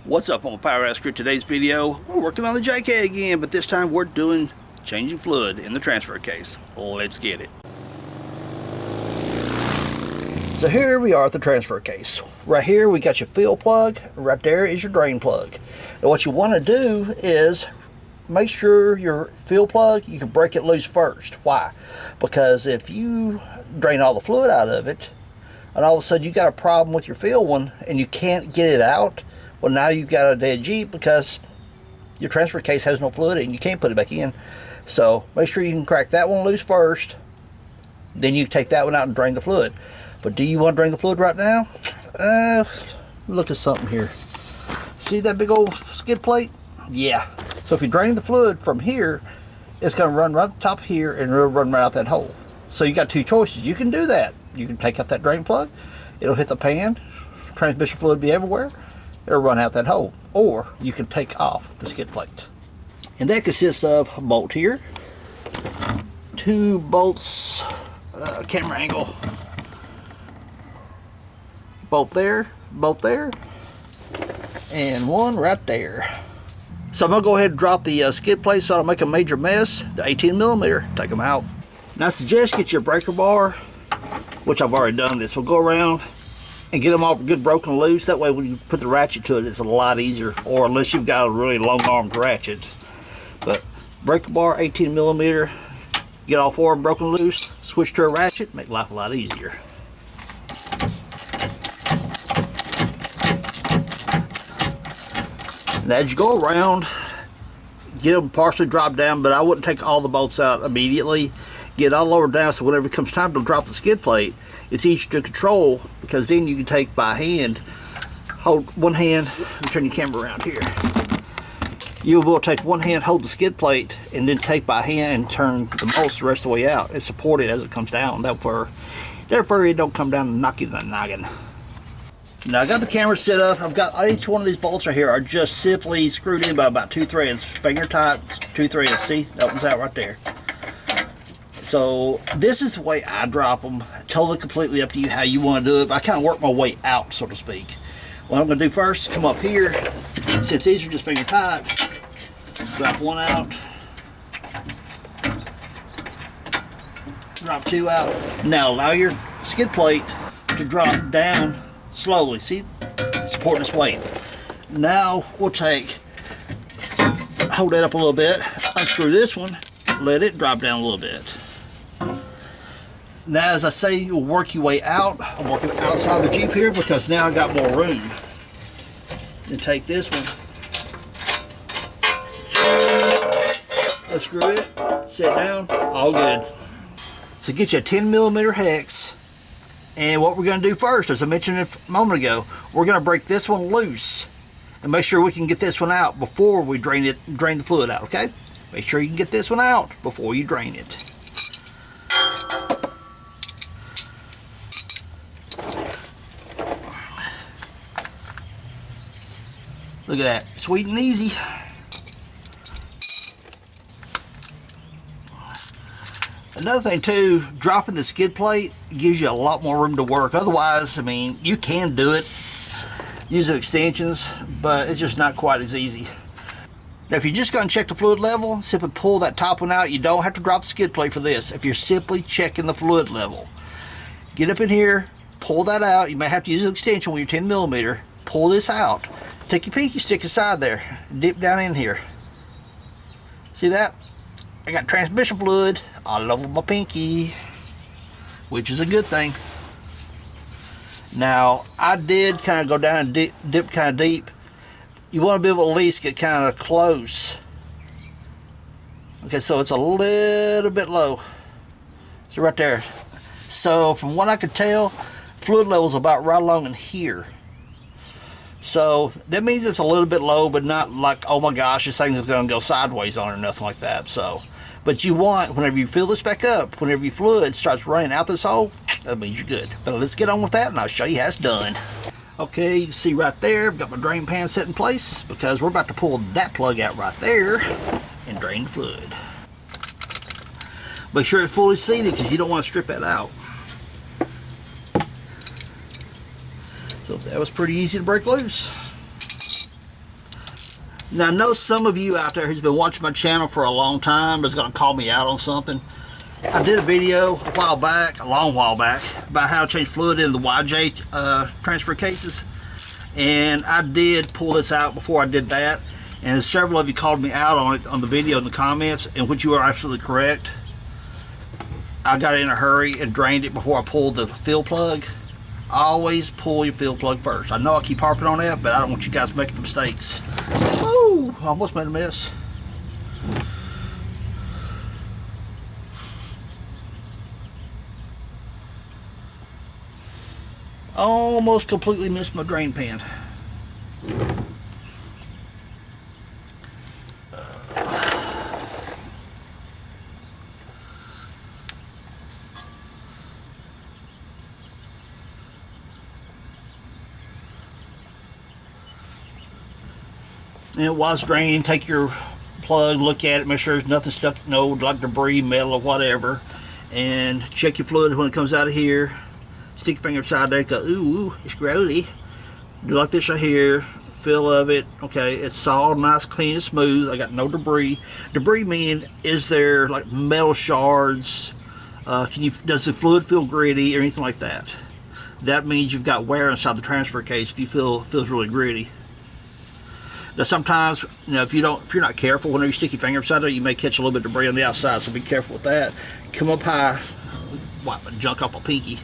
What's up, on Powerhouse Crew? Today's video, we're working on the JK again, but this time we're doing changing fluid in the transfer case. Let's get it. So here we are at the transfer case. Right here we got your fill plug, right there is your drain plug. And what you want to do is make sure your fill plug, you can break it loose first. Why? Because if you drain all the fluid out of it, and all of a sudden you got a problem with your fill one and you can't get it out, well, now you've got a dead Jeep because your transfer case has no fluid and you can't put it back in. So make sure you can crack that one loose first, then you take that one out and drain the fluid. But do you want to drain the fluid right now? Look at something here. See that big old skid plate? Yeah. So if you drain the fluid from here, it's going to run right at the top here and it'll run right out that hole. So you got two choices. You can do that. You can take out that drain plug. It'll hit the pan. Transmission fluid be everywhere. It'll run out that hole. Or you can take off the skid plate. And that consists of a bolt here, two bolts, camera angle, bolt there, and one right there. So I'm going to go ahead and drop the skid plate so I don't make a major mess. The 18mm, take them out. Now I suggest get your breaker bar, which I've already done this. We'll go around and get them all good broken loose. That way when you put the ratchet to it, it's a lot easier. Or unless you've got a really long-armed ratchet. But breaker bar, 18mm, get all four of them broken loose, switch to a ratchet, make life a lot easier. And as you go around, get them partially dropped down, but I wouldn't take all the bolts out immediately. Get it all lowered down so whenever it comes time to drop the skid plate, it's easy to control, because then you can take by hand, hold one hand, and turn your camera around here. You will take one hand, hold the skid plate, and then take by hand and turn the bolts the rest of the way out and support it as it comes down. Therefore it don't come down and knock you in the noggin. Now I got the camera set up. I've got each one of these bolts right here are just simply screwed in by about 2 threads, finger tight 2 threads. See, that one's out right there. So this is the way I drop them. Totally completely up to you how you want to do it. But I kind of work my way out, so to speak. What I'm going to do first is come up here. Since these are just finger tight, drop one out, drop two out. Now allow your skid plate to drop down slowly. See, supporting its weight. Now we'll hold that up a little bit, unscrew this one, let it drop down a little bit. Now, as I say, you'll work your way out. I'm working outside the Jeep here because now I got more room. Then take this one, unscrew it, sit down, all good. So get you a 10mm hex. And what we're going to do first, as I mentioned a moment ago, we're going to break this one loose and make sure we can get this one out before we drain the fluid out, okay? Make sure you can get this one out before you drain it. Look at that, sweet and easy. Another thing too, dropping the skid plate gives you a lot more room to work. Otherwise, I mean, you can do it using extensions, but it's just not quite as easy. Now, if you're just going to check the fluid level, simply pull that top one out. You don't have to drop the skid plate for this. If you're simply checking the fluid level, get up in here, pull that out. You may have to use an extension with your 10mm. Pull this out. Take your pinky, stick aside there, dip down in here. See that? I got transmission fluid all over my pinky, which is a good thing. Now, I did kind of go down and dip kind of deep. You want to be able to at least get kind of close. Okay, so it's a little bit low. So right there. So from what I could tell, fluid level is about right along in here. So that means it's a little bit low, but not like, oh my gosh, this thing is going to go sideways on it or nothing like that. So, but you want, whenever you fill this back up, whenever your fluid starts running out this hole, that means you're good. But let's get on with that and I'll show you how it's done. Okay, you can see right there, I've got my drain pan set in place because we're about to pull that plug out right there and drain the fluid. Make sure it's fully seated because you don't want to strip that out. So that was pretty easy to break loose. Now I know some of you out there who's been watching my channel for a long time is going to call me out on something. I did a video a long while back, about how to change fluid in the YJ transfer cases. And I did pull this out before I did that. And several of you called me out on it on the video in the comments, in which you are absolutely correct. I got it in a hurry and drained it before I pulled the fill plug. Always pull your fill plug first. I know I keep harping on that, but I don't want you guys making mistakes. Woo! Almost made a mess. Almost completely missed my drain pan. And it was drained. Take your plug, look at it, make sure there's nothing stuck, no like debris, metal, or whatever, and check your fluid when it comes out of here. Stick your finger inside there, go, ooh, it's grody. Do like this right here, feel of it. Okay, it's all nice, clean, and smooth. I got no debris. Debris meaning, is there like metal shards? Does the fluid feel gritty or anything like that? That means you've got wear inside the transfer case if you feels really gritty. Now sometimes, if you're not careful, whenever you stick your finger inside there, you may catch a little bit of debris on the outside, so be careful with that. Come up high, wipe the junk off my pinky.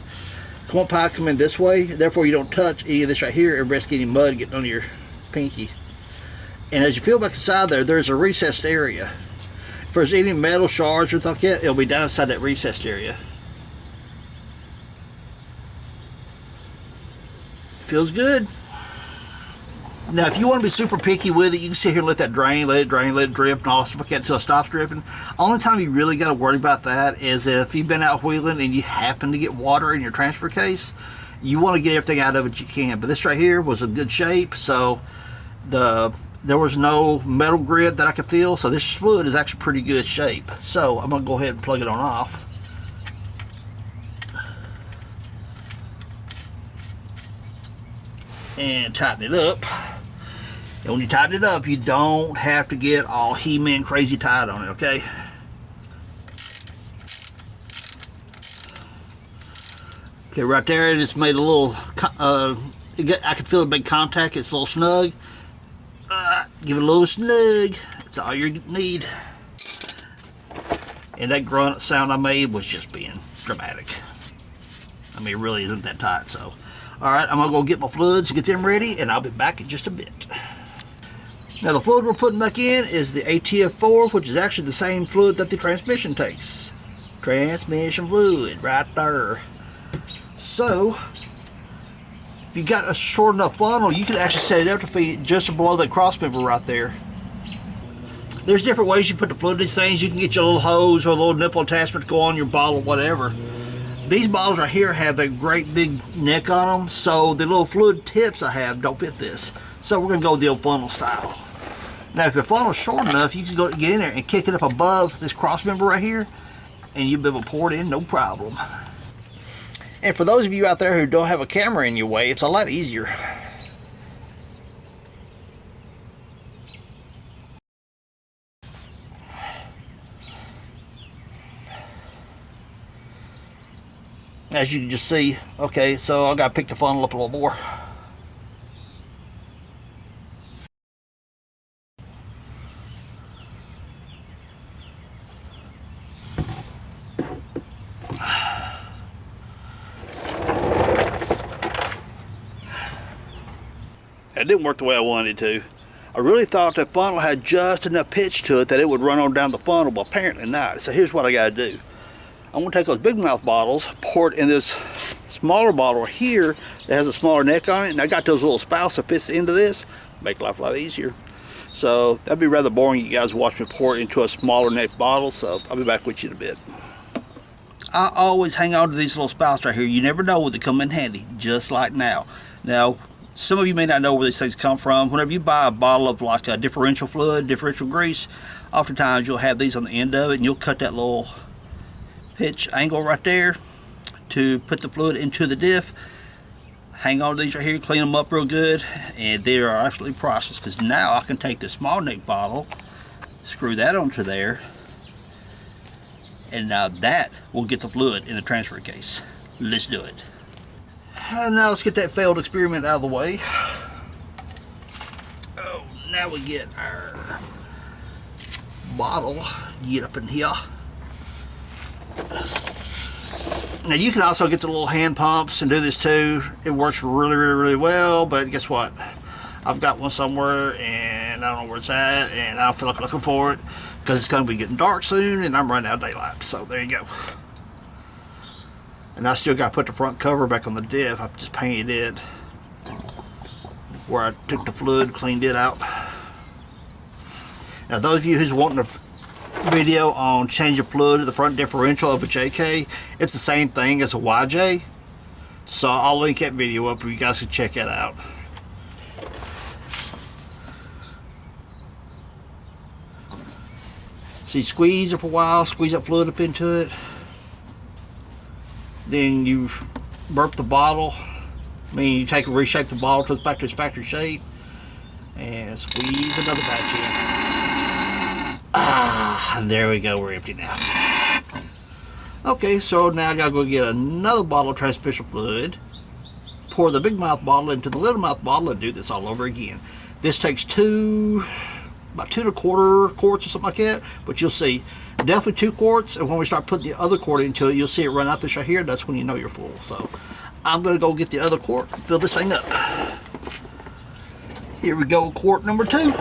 Come up high, come in this way, therefore you don't touch any of this right here and risk any mud getting on your pinky. And as you feel back inside there, there's a recessed area. If there's any metal shards or something like that, it'll be down inside that recessed area. Feels good. Now, if you want to be super picky with it, you can sit here and let that drain, let it drip, and all that stuff like that until it stops dripping. Only time you really got to worry about that is if you've been out wheeling and you happen to get water in your transfer case. You want to get everything out of it you can. But this right here was in good shape, so there was no metal grit that I could feel, so this fluid is actually pretty good shape. So I'm going to go ahead and plug it on off. And tighten it up. And when you tighten it up, you don't have to get all He-Man crazy tight on it, okay? Okay, right there, it just made a little, I can feel a big contact. It's a little snug. Give it a little snug. That's all you need. And that grunt sound I made was just being dramatic. I mean, it really isn't that tight, so. Alright, I'm going to go get my fluids, get them ready, and I'll be back in just a bit. Now the fluid we're putting back in is the ATF4, which is actually the same fluid that the transmission takes. Transmission fluid, right there. So, if you got a short enough funnel, you can actually set it up to feed just below that cross member right there. There's different ways you put the fluid in these things. You can get your little hose or a little nipple attachment to go on your bottle, whatever. These bottles right here have a great big neck on them, so the little fluid tips I have don't fit this. So we're going to go the old funnel style. Now if your funnel's short enough, you can go get in there and kick it up above this cross member right here, and you'll be able to pour it in, no problem. And for those of you out there who don't have a camera in your way, it's a lot easier. As you can just see, okay, so I got to pick the funnel up a little more. It didn't work the way I wanted it to. I really thought that funnel had just enough pitch to it that it would run on down the funnel, but apparently not. So here's what I got to do. I'm going to take those big mouth bottles, pour it in this smaller bottle here that has a smaller neck on it, and I got those little spouts that fits into this. Make life a lot easier. So that'd be rather boring. You guys watch me pour it into a smaller neck bottle, so I'll be back with you in a bit. I always hang on to these little spouts right here. You never know when they come in handy, just like now. Now, some of you may not know where these things come from. Whenever you buy a bottle of like a differential fluid, differential grease, oftentimes you'll have these on the end of it, and you'll cut that little pitch angle right there to put the fluid into the diff. hang on to these right here, clean them up real good, and they are absolutely priceless, because now I can take the small neck bottle, screw that onto there, and now that will get the fluid in the transfer case. Let's do it. And now let's get that failed experiment out of the way. Oh, now we get our bottle, get up in here. Now you can also get the little hand pumps and do this too. It works really well, but guess what? I've got one somewhere and I don't know where it's at, and I don't feel like looking for it because it's going to be getting dark soon and I'm running out of daylight. So there you go. And I still got to put the front cover back on the diff. I just painted it where I took the fluid, cleaned it out. Now those of you who's wanting a video on changing fluid to the front differential of a JK, it's the same thing as a YJ. So I'll link that video up where you guys can check it out. So you squeeze it for a while, squeeze that fluid up into it. Then you burp the bottle. I mean, you take and reshape the bottle to back to its factory shape, and squeeze another batch in. Ah, and there we go. We're empty now. Okay, so now I gotta go get another bottle of transmission fluid, pour the big mouth bottle into the little mouth bottle, and do this all over again. This takes about 2 1/4 quarts or something like that, but you'll see definitely 2 quarts, and when we start putting the other quart into it, you'll see it run out this right here. That's when you know you're full. So I'm gonna go get the other quart and fill this thing up. Here we go, quart number 2.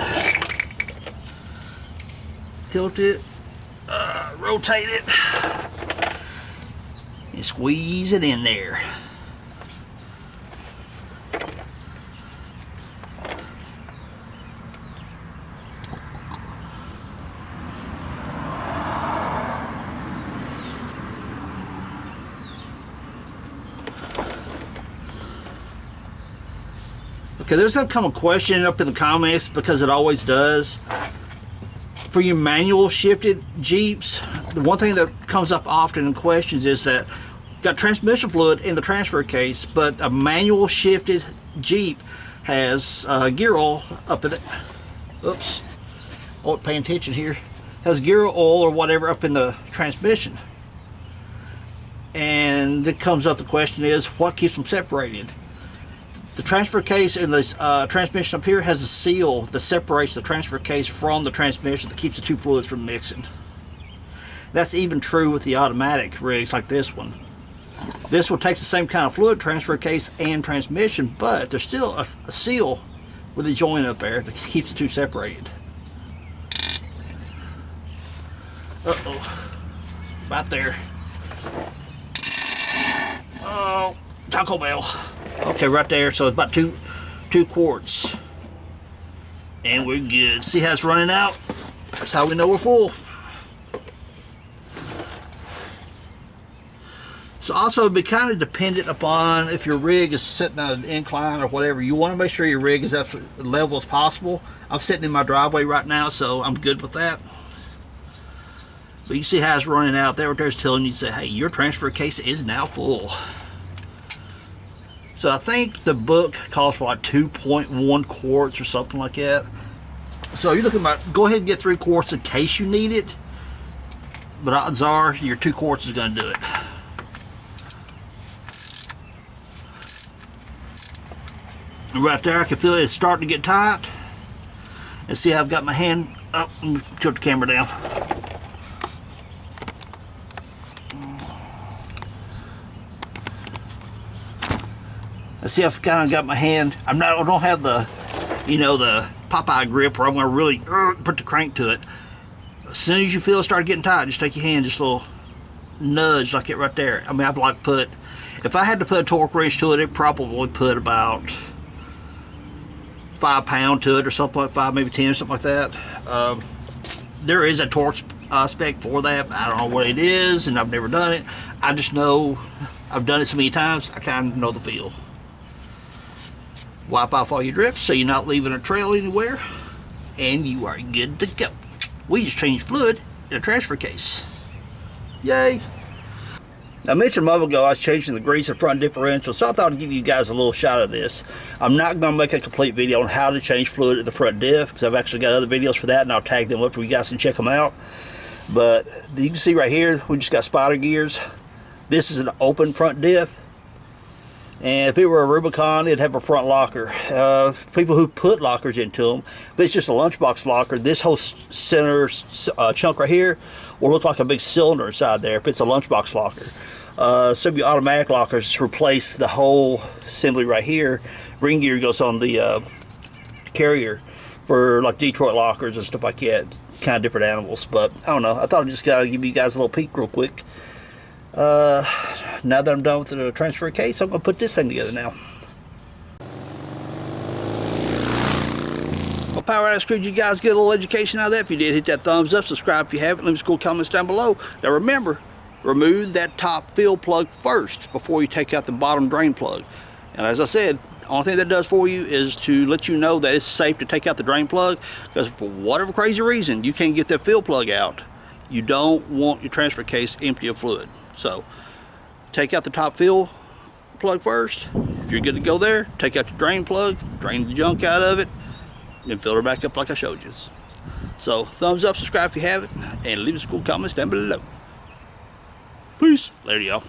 Tilt it, rotate it, and squeeze it in there. Okay, there's gonna come a question up in the comments, because it always does. For your manual shifted Jeeps, the one thing that comes up often in questions is that you've got transmission fluid in the transfer case, but a manual shifted Jeep has gear oil up in it. Oops, I wasn't paying attention here. Has gear oil or whatever up in the transmission. And it comes up, the question is, what keeps them separated? The transfer case in this transmission up here has a seal that separates the transfer case from the transmission, that keeps the two fluids from mixing. That's even true with the automatic rigs like this one. This one takes the same kind of fluid, transfer case and transmission, but there's still a seal with a joint up there that keeps the two separated. Uh-oh. Right there. Oh, Taco Bell. Okay, right there. So it's about two quarts. And we're good. See how it's running out? That's how we know we're full. So also it'd be kind of dependent upon if your rig is sitting on an incline or whatever. You want to make sure your rig is up to the level as possible. I'm sitting in my driveway right now, so I'm good with that. But you see how it's running out. There, there's telling you, say, hey, your transfer case is now full. So I think the book calls for like 2.1 quarts or something like that. So you're looking at, go ahead and get 3 quarts in case you need it. But odds are your 2 quarts is going to do it. And right there, I can feel it's starting to get tight. And see how I've got my hand up. Let me tilt the camera down. I see I've kind of got my hand. I don't have the, the Popeye grip where I'm going to really put the crank to it. As soon as you feel it start getting tight, just take your hand, just a little nudge like it right there. I mean, I'd like put, if I had to put a torque wrench to it, it probably put about 5 pounds to it or something like 5, maybe 10 or something like that. There is a torque spec for that. I don't know what it is, and I've never done it. I just know I've done it so many times, I kind of know the feel. Wipe off all your drips so you're not leaving a trail anywhere, and you are good to go. We just changed fluid in a transfer case. Yay! I mentioned a moment ago I was changing the grease and front differential, so I thought I'd give you guys a little shot of this. I'm not going to make a complete video on how to change fluid at the front diff, because I've actually got other videos for that, and I'll tag them up so you guys can check them out. But you can see right here, we just got spider gears. This is an open front diff. And if it were a Rubicon, it'd have a front locker. People who put lockers into them, but it's just a lunchbox locker. This whole center chunk right here will look like a big cylinder inside there if it's a lunchbox locker. Some of your automatic lockers replace the whole assembly right here. Ring gear goes on the carrier for like Detroit lockers and stuff like that. Kind of different animals, but I don't know. I thought I'd just gotta give you guys a little peek real quick. Now that I'm done with the transfer case, I'm going to put this thing together now. Well, Power House Crew, did you guys get a little education out of that? If you did, hit that thumbs up, subscribe if you haven't, leave us cool comments down below. Now remember, remove that top fill plug first before you take out the bottom drain plug. And as I said, the only thing that does for you is to let you know that it's safe to take out the drain plug, because for whatever crazy reason you can't get that fill plug out, you don't want your transfer case empty of fluid. So take out the top fill plug first. If you're good to go there, take out your drain plug, drain the junk out of it, then fill her back up like I showed you. So thumbs up, subscribe if you haven't, and leave us cool comments down below. Peace. Later, y'all.